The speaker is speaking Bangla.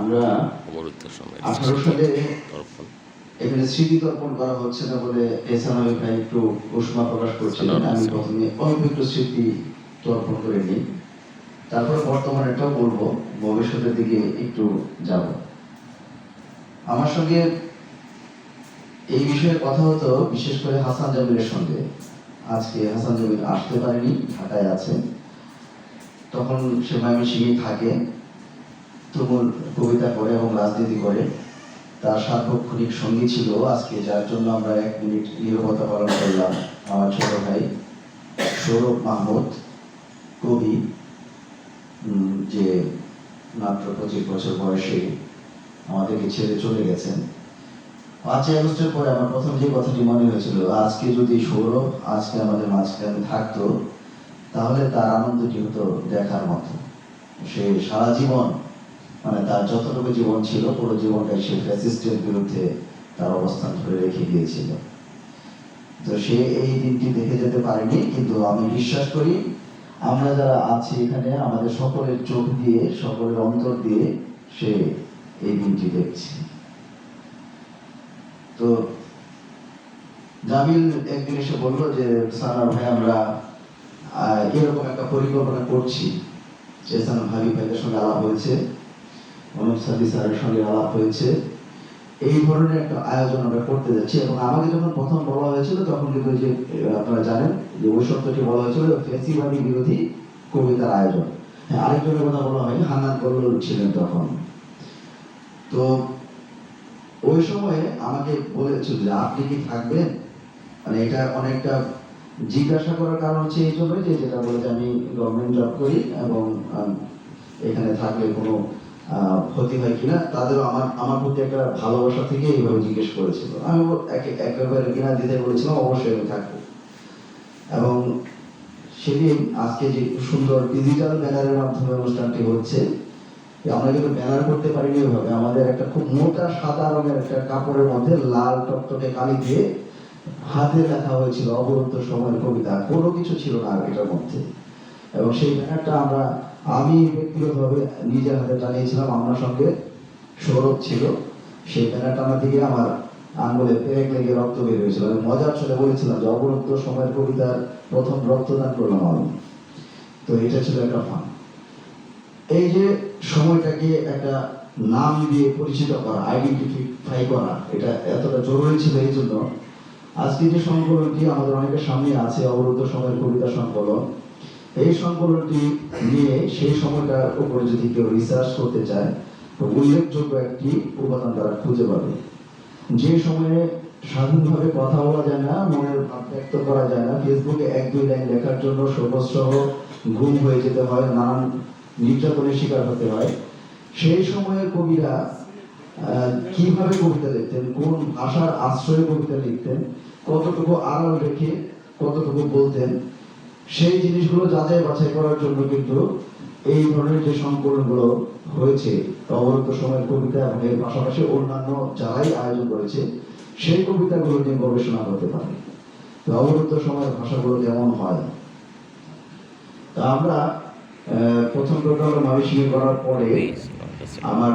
আমরা 18 সালে এখানে স্মৃতি তর্পণ করা হচ্ছে না বলে এহসান আলী ভাই একটু উষ্মা প্রকাশ করছিলেন। আমি প্রথমে অল্প একটু স্মৃতি তর্পণ করে নিই, তারপরে বর্তমানেটাও বলবো, ভবিষ্যতের দিকে একটু যাব। আমার সঙ্গে এই বিষয়ে কথা হতো বিশেষ করে হাসান জামিলের সঙ্গে। আজকে হাসান জামিল আসতে পারেনি, ঢাকায় আছে। তখন সে ময়মনসিংহে থাকে, তুমুল কবিতা করে এবং রাজনীতি করে। তার সার্বক্ষণিক সঙ্গী ছিল আজকে, যার জন্য আমরা 1 মিনিট নীরবতা পালন করলাম, আমার ছোট ভাই সৌরভ মাহমুদ, কবি, যে মাত্র 25 বছর বয়সে আমাদেরকে ছেড়ে চলে গেছেন। 5ই আগস্টের পরে আমার প্রথম যে কথাটি মনে হয়েছিল, আজকে যদি সৌরভ আজকে আমাদের মাঝখানে থাকতো তাহলে তার আনন্দটি হতো দেখার মতো। সে সারা জীবন, মানে তার যতটুকু জীবন ছিল পুরো জীবনটাই সে ফ্যাসিস্টের বিরুদ্ধে তার অবস্থান ধরে রেখে দিয়েছিল। তো সে এই দিনটি দেখে যেতে পারেনি, কিন্তু আমি বিশ্বাস করি আমরা যারা আছি এখানে আমাদের সকলের চোখ দিয়ে, সকলের অন্তর দিয়ে সে এই দিনটি দেখছে। তো জামিল একদিন এসে বললো যে সানা ভাই আমরা এরকম একটা পরিকল্পনা করছি। এহসান হাবিব ভাইয়ের সঙ্গে আলাপ হয়েছে, অনুপ সাদি স্যারের সঙ্গে আলাপ হয়েছে, এই ধরনের একটা আয়োজন আমরা করতে যাচ্ছি। এবং আমাকে যখন প্রথম বলা হয়েছিল তখন কিন্তু যে আপনারা জানেন যে ওই শব্দটি বলা হয়েছিল ফ্যাসিবাদী বিরোধী কবিতার আয়োজন। হ্যাঁ, আরেকজনের কথা বলা হয়নি, হান্নান কল্লোল ছিলেন তখন। তো ওই সময়ে আমাকে বলেছিল যে আপনি কি থাকবেন, মানে এটা অনেকটা জিজ্ঞাসা করার কারণ হচ্ছে এই জন্য যে যেটা বলে যে আমি গভর্নমেন্ট জব করি এবং এখানে থাকলে কোনো ক্ষতি হয় কিনা, তাদেরও আমার প্রতি একটা ভালোবাসা থেকে এইভাবে জিজ্ঞেস করেছিল। আমি একেবারে কিনা দিতে বলেছিলাম অবশ্যই আমি থাকবো। এবং সেদিন আজকে যে সুন্দর ডিজিটাল ব্যানারের মাধ্যমে অনুষ্ঠানটি হচ্ছে, আমরা কিন্তু ব্যানার করতে পারিনি ওইভাবে। আমাদের একটা খুব মোটা সাদা রঙের একটা কাপড়ের মধ্যে লাল টকটকে কালি দিয়ে হাতে লেখা হয়েছিল অবরুদ্ধ সময়ের কবিতা, কোনো কিছু ছিল না এটার মধ্যে। এবং সেই ব্যানারটা আমি ব্যক্তিগতভাবে নিজের হাতে টানিয়েছিলাম, আমার সঙ্গে সৌরভ ছিল। সেই ব্যানারটা আমার দিকে আমার আঙ্গুলে পেরেক লেগে রক্ত বের হয়েছিল। আমি মজার ছলে বলেছিলাম যে অবরুদ্ধ সময়ের কবিতার প্রথম রক্তদান করলাম আমি। তো এটা ছিল একটা ফান। এই যে সময়টাকে একটা নাম দিয়ে পরিচিত করা, আইডেন্টিফাই করা, এটা এতটা জরুরি ছিল। এই জন্য আজকে যে সংকলনটি আমাদের অনেকের সামনে আছে, অবরুদ্ধ সময়ের কবিতা সংকলন, এই সংকলনটি নিয়ে সেই সময়টার উপরে যদি কেউ রিসার্চ করতে চায় তো উল্লেখযোগ্য একটি উপাদান তারা খুঁজে পাবে। যে সময়ে স্বাধীনভাবে কথা বলা যায় না, মনের ভাব ব্যক্ত করা যায় না, ফেসবুকে 1-2 লাইন লেখার জন্য সর্বস্ব গুম হয়ে যেতে হয়, নানান নির্যাতনের শিকার হতে হয়, সেই সময়ে কবিরা কিভাবে কবিতা লিখতেন, কোন ভাষার আশ্রয়ে কবিতা লিখতেন, কতটুকু আড়াল রেখে কতটুকু বলতেন, সেই জিনিসগুলো যাচাই বাছাই করার জন্য কিন্তু এই ধরনের যে সংকলনগুলো হয়েছে, অবরুদ্ধ সময়ের কবিতা এবং এর পাশাপাশি অন্যান্য যারাই আয়োজন করেছে সেই কবিতাগুলো নিয়ে গবেষণা করতে পারে অবরুদ্ধ সময়ের ভাষাগুলো কেমন হয়। তা আমরা প্রথম টোটাল ময়মনসিংহে করার পরে আমার